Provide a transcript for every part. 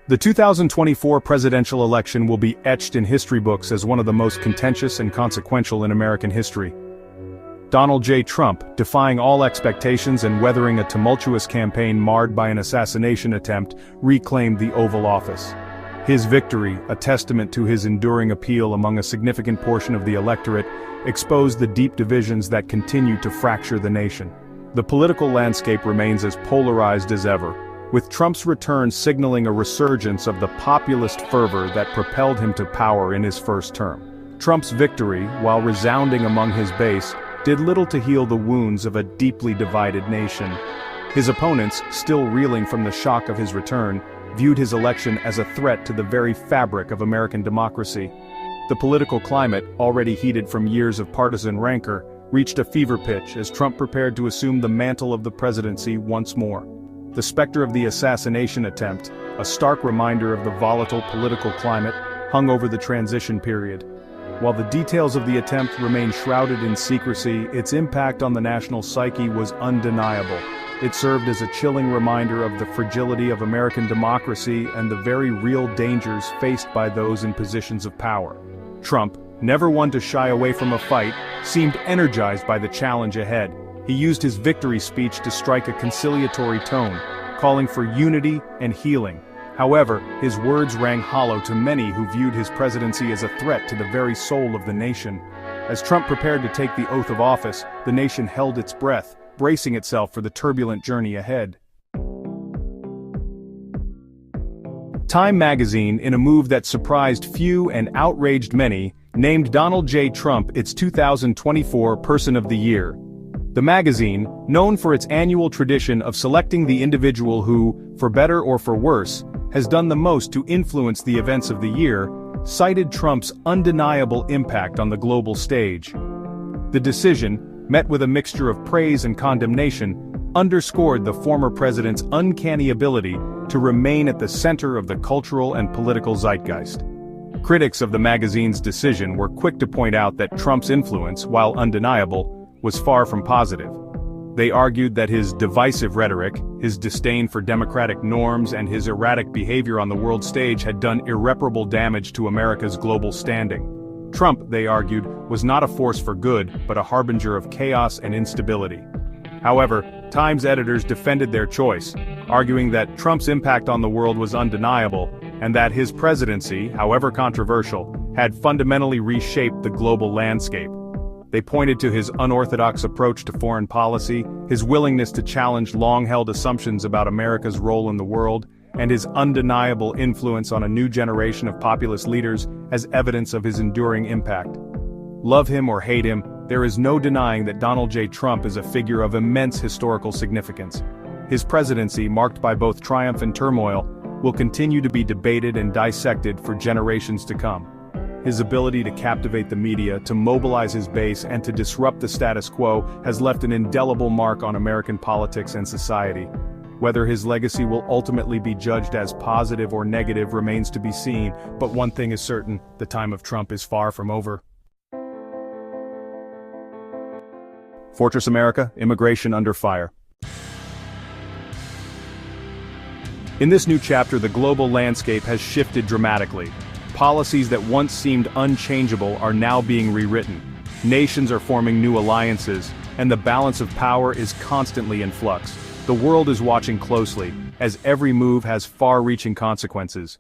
The 2024 presidential election will be etched in history books as one of the most contentious and consequential in American history. Donald J. Trump, defying all expectations and weathering a tumultuous campaign marred by an assassination attempt, reclaimed the Oval Office. His victory, a testament to his enduring appeal among a significant portion of the electorate, exposed the deep divisions that continue to fracture the nation. The political landscape remains as polarized as ever, with Trump's return signaling a resurgence of the populist fervor that propelled him to power in his first term. Trump's victory, while resounding among his base, did little to heal the wounds of a deeply divided nation. His opponents, still reeling from the shock of his return, viewed his election as a threat to the very fabric of American democracy. The political climate, already heated from years of partisan rancor, reached a fever pitch as Trump prepared to assume the mantle of the presidency once more. The specter of the assassination attempt, a stark reminder of the volatile political climate, hung over the transition period. While the details of the attempt remain shrouded in secrecy, its impact on the national psyche was undeniable. It served as a chilling reminder of the fragility of American democracy and the very real dangers faced by those in positions of power. Trump, never one to shy away from a fight, seemed energized by the challenge ahead. He used his victory speech to strike a conciliatory tone, calling for unity and healing. However, his words rang hollow to many who viewed his presidency as a threat to the very soul of the nation. As Trump prepared to take the oath of office, the nation held its breath, bracing itself for the turbulent journey ahead. Time magazine, in a move that surprised few and outraged many, named Donald J. Trump its 2024 Person of the Year. The magazine, known for its annual tradition of selecting the individual who, for better or for worse, has done the most to influence the events of the year, cited Trump's undeniable impact on the global stage. The decision, met with a mixture of praise and condemnation, underscored the former president's uncanny ability to remain at the center of the cultural and political zeitgeist. Critics of the magazine's decision were quick to point out that Trump's influence, while undeniable, was far from positive. They argued that his divisive rhetoric, his disdain for democratic norms and his erratic behavior on the world stage had done irreparable damage to America's global standing. Trump, they argued, was not a force for good, but a harbinger of chaos and instability. However, Time's editors defended their choice, arguing that Trump's impact on the world was undeniable, and that his presidency, however controversial, had fundamentally reshaped the global landscape. They pointed to his unorthodox approach to foreign policy, his willingness to challenge long-held assumptions about America's role in the world, and his undeniable influence on a new generation of populist leaders as evidence of his enduring impact. Love him or hate him, there is no denying that Donald J. Trump is a figure of immense historical significance. His presidency, marked by both triumph and turmoil, will continue to be debated and dissected for generations to come. His ability to captivate the media, to mobilize his base, and to disrupt the status quo has left an indelible mark on American politics and society. Whether his legacy will ultimately be judged as positive or negative remains to be seen, but one thing is certain: the time of Trump is far from over. Fortress America, immigration under fire. In this new chapter, the global landscape has shifted dramatically. Policies that once seemed unchangeable are now being rewritten. Nations are forming new alliances, and the balance of power is constantly in flux. The world is watching closely, as every move has far-reaching consequences.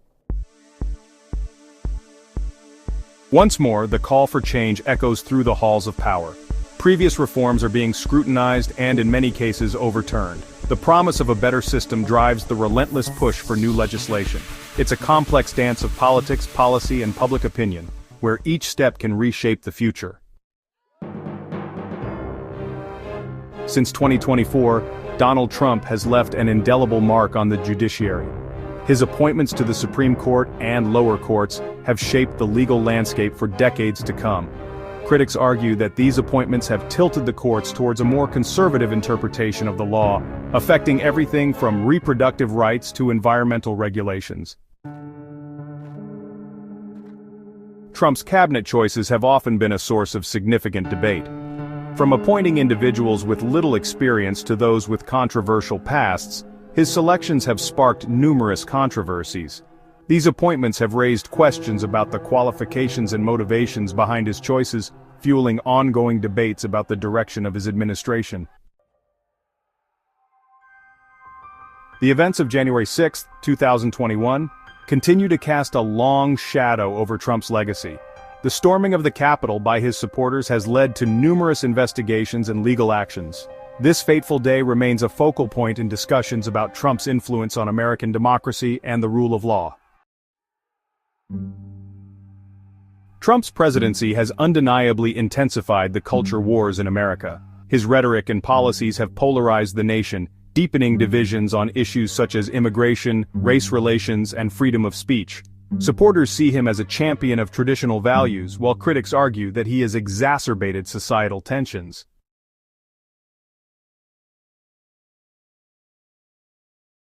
Once more, the call for change echoes through the halls of power. Previous reforms are being scrutinized and, in many cases, overturned. The promise of a better system drives the relentless push for new legislation. It's a complex dance of politics, policy, and public opinion, where each step can reshape the future. Since 2024, Donald Trump has left an indelible mark on the judiciary. His appointments to the Supreme Court and lower courts have shaped the legal landscape for decades to come. Critics argue that these appointments have tilted the courts towards a more conservative interpretation of the law, affecting everything from reproductive rights to environmental regulations. Trump's cabinet choices have often been a source of significant debate. From appointing individuals with little experience to those with controversial pasts, his selections have sparked numerous controversies. These appointments have raised questions about the qualifications and motivations behind his choices, fueling ongoing debates about the direction of his administration. The events of January 6, 2021, continue to cast a long shadow over Trump's legacy. The storming of the Capitol by his supporters has led to numerous investigations and legal actions. This fateful day remains a focal point in discussions about Trump's influence on American democracy and the rule of law. Trump's presidency has undeniably intensified the culture wars in America. His rhetoric and policies have polarized the nation, deepening divisions on issues such as immigration, race relations, and freedom of speech. Supporters see him as a champion of traditional values, while critics argue that he has exacerbated societal tensions.